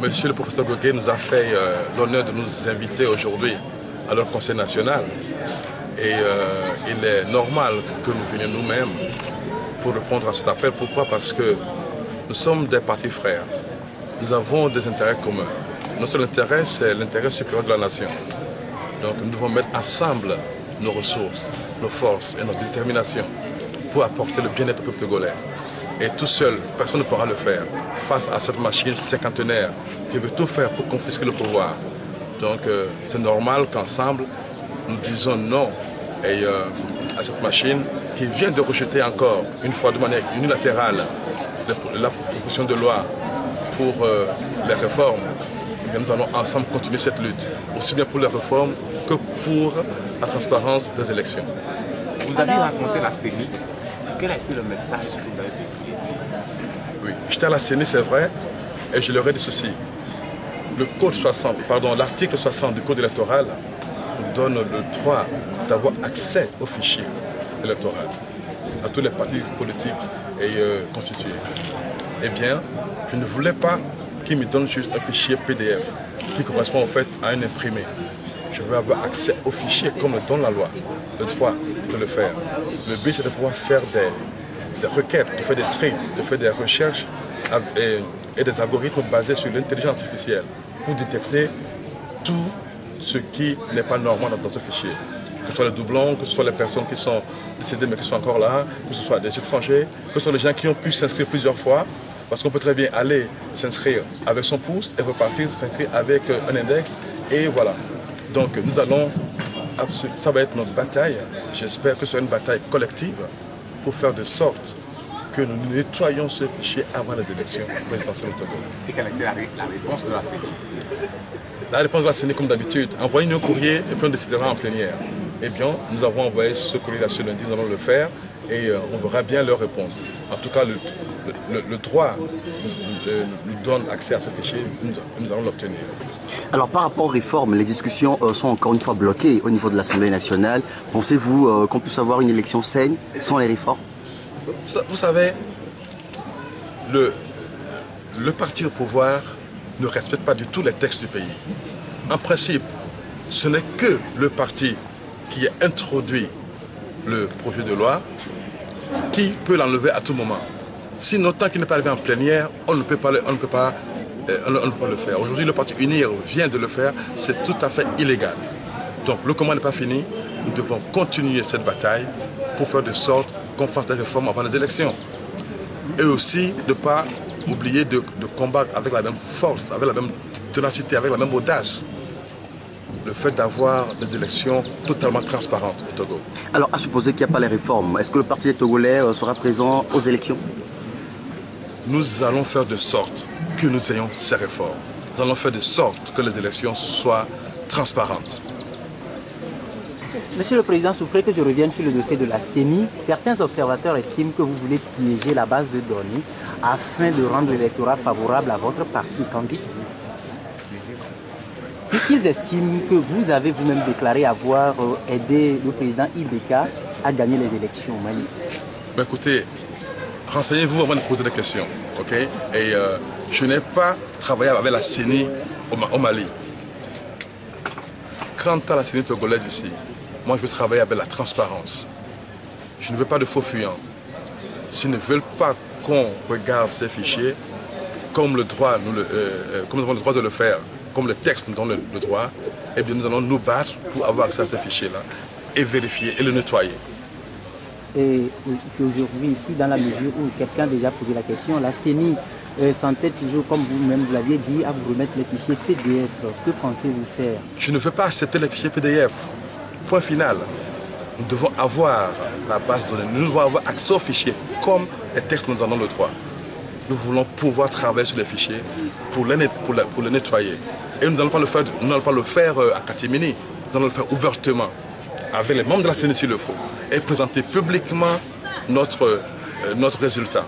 Monsieur le professeur Goguet nous a fait l'honneur de nous inviter aujourd'hui à leur conseil national. Et il est normal que nous venions nous-mêmes pour répondre à cet appel. Pourquoi? Parce que nous sommes des partis frères. Nous avons des intérêts communs. Notre intérêt, c'est l'intérêt supérieur de la nation. Donc nous devons mettre ensemble nos ressources, nos forces et notre détermination pour apporter le bien-être au peuple togolais. Et tout seul, personne ne pourra le faire face à cette machine cinquantenaire qui veut tout faire pour confisquer le pouvoir. Donc c'est normal qu'ensemble, nous disons non à cette machine qui vient de rejeter encore une fois de manière unilatérale la proposition de loi pour les réformes. Et bien, nous allons ensemble continuer cette lutte, aussi bien pour les réformes que pour la transparence des élections. Vous avez rencontré la CENI. Quel a été le message que vous avez véhiculé? Oui, j'étais à la CENI, c'est vrai, et je leur ai dit ceci. L'article 60 du Code électoral nous donne le droit d'avoir accès au fichier électoral à tous les partis politiques constitués. Eh bien, je ne voulais pas qu'ils me donnent juste un fichier PDF qui correspond en fait à un imprimé. Je veux avoir accès au fichier comme le donne la loi, le droit de le faire. Le but c'est de pouvoir faire des requêtes, de faire des tri, de faire des recherches et des algorithmes basés sur l'intelligence artificielle pour détecter tout ce qui n'est pas normal dans ce fichier. Que ce soit les doublons, que ce soit les personnes qui sont décédées mais qui sont encore là, que ce soit des étrangers, que ce soit les gens qui ont pu s'inscrire plusieurs fois. Parce qu'on peut très bien aller s'inscrire avec son pouce et repartir s'inscrire avec un index. Et voilà. Donc nous allons, ça va être notre bataille. J'espère que ce sera une bataille collective pour faire de sorte que nous nettoyons ce fichier avant les élections présidentielles au Togo. Et quelle a été la réponse de la CENI? La réponse de la CENI, comme d'habitude, envoyez-nous un courrier et puis on décidera en plénière. Eh bien, nous avons envoyé ce courrier-là ce lundi, nous allons le faire et on verra bien leur réponse. En tout cas, le droit nous donne accès à ce fichier, nous allons l'obtenir. Alors par rapport aux réformes, les discussions sont encore une fois bloquées au niveau de l'Assemblée nationale. Pensez-vous qu'on puisse avoir une élection saine sans les réformes? Vous savez, le parti au pouvoir ne respecte pas du tout les textes du pays. En principe, ce n'est que le parti qui a introduit le projet de loi qui peut l'enlever à tout moment. Sinon, tant qu'il n'est pas arrivé en plénière, on ne peut pas le faire. Aujourd'hui, le parti UNIR vient de le faire, c'est tout à fait illégal. Donc le combat n'est pas fini, nous devons continuer cette bataille pour faire de sorte qu'on fasse des réformes avant les élections. Et aussi ne pas oublier de combattre avec la même force, avec la même ténacité, avec la même audace, le fait d'avoir des élections totalement transparentes au Togo. Alors, à supposer qu'il n'y a pas les réformes, est-ce que le parti togolais sera présent aux élections? Nous allons faire de sorte que nous ayons ces réformes. Nous allons faire de sorte que les élections soient transparentes. Monsieur le Président, souffrez que je revienne sur le dossier de la CENI. Certains observateurs estiment que vous voulez piéger la base de données afin de rendre l'électorat favorable à votre parti. Qu'en dites-vous? Puisqu'ils estiment que vous avez vous-même déclaré avoir aidé le président Ibeka à gagner les élections au Mali. Mais écoutez, renseignez-vous avant de poser des questions. Okay? Et je n'ai pas travaillé avec la CENI au Mali. Quant à la CENI togolaise ici, moi je veux travailler avec la transparence. Je ne veux pas de faux fuyants. S'ils ne veulent pas qu'on regarde ces fichiers, comme le droit, comme nous avons le droit de le faire, comme le texte nous donne le droit, eh bien nous allons nous battre pour avoir accès à ces fichiers-là et vérifier et le nettoyer. Et aujourd'hui ici, dans la mesure où quelqu'un a déjà posé la question, la CENI s'entête toujours, comme vous-même vous l'aviez dit, à vous remettre les fichiers PDF. Que pensez-vous faire? Je ne veux pas accepter les fichiers PDF. Point final. Nous devons avoir la base de données, nous devons avoir accès aux fichiers comme les textes nous en donnent le droit. Nous voulons pouvoir travailler sur les fichiers pour les nettoyer. Et nous n'allons pas le faire à catimini, nous allons le faire ouvertement, avec les membres de la CENI s'il le faut, et présenter publiquement notre résultat.